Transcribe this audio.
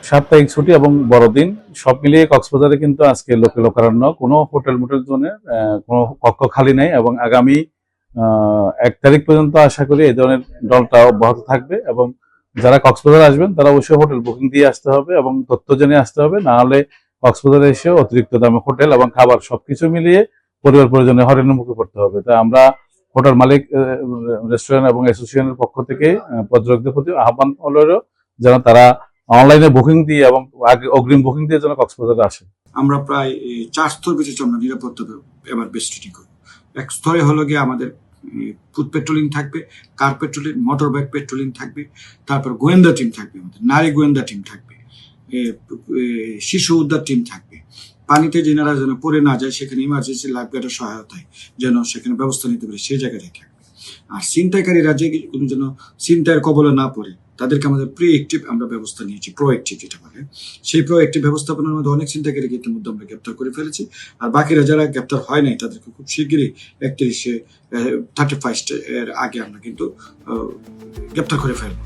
সাপ্তাহিক ছুটি এবং বড়দিন সব মিলিয়ে কক্সবাজারে কিন্তু আজকে লোকে লোকারণ্য, কোনো হোটেল মোটেল জোনে কোনো কক্ষ খালি নেই এবং আগামী 1 তারিখ পর্যন্ত আশা করি এই ধরনের দলটা অব্যাহত থাকবে। এবং যারা কক্সবাজার আসবেন তারা অবশ্যই হোটেল বুকিং দিয়ে আসতে হবে এবং তথ্য জেনে আসতে হবে, না হলে কক্সবাজারে এসে অতিরিক্ত দামে হোটেল এবং খাবার সবকিছু মিলিয়ে পরিবার পরিজনে হয়রানির মুখে পড়তে হবে। তাই আমরা হোটেল মালিক, রেস্টুরেন্ট এবং অ্যাসোসিয়েশনের পক্ষ থেকে পর্যটকদের প্রতি আহ্বান হলো যেন তারা অনলাইনে বুকিং দিয়ে এবং আগে অগ্রিম বুকিং দিয়ে যেন কক্সবাজারে আসে। আমরা প্রায় 4 স্তর বিশিষ্ট আমরা নিরাপত্তা এবার বেস্টিটি করব। এক স্তরে হলো গিয়ে আমাদের ফুড পেট্রোলিং থাকবে, কার পেট্রোলিং, মোটর বাইক পেট্রোলিং থাকবে, তারপর গোয়েন্দা টিম থাকবে, আমাদের নারী গোয়েন্দা টিম থাকবে, শিশু উদ্ধার টিম থাকবে। পানিতে যেনারা যেন পড়ে না যায় সেখানে ইমার্জেন্সি লাইফ গার্ডের সহায়তায় যেন সেখানে ব্যবস্থা নিতে পারে সেই জায়গাটাই থাকবে। আর ছিনতাইকারীরা যে কোনো যেন ছিনতাইয়ের কবলে না পড়ে তাদেরকে আমাদের প্রিঅ্যাক্টিভ আমরা ব্যবস্থা নিয়েছি, প্রোঅ্যাক্টিভ যেটা বলে, সেই প্রোঅ্যাক্টিভ ব্যবস্থাপনার মধ্যে অনেক ছিনতাইকারীকে ইতিমধ্যে আমরা গ্রেপ্তার করে ফেলেছি। আর বাকিরা যারা গ্রেপ্তার হয় নাই তাদেরকে খুব শিগগিরই 31 এর আগে আমরা কিন্তু গ্রেপ্তার করে ফেলবো।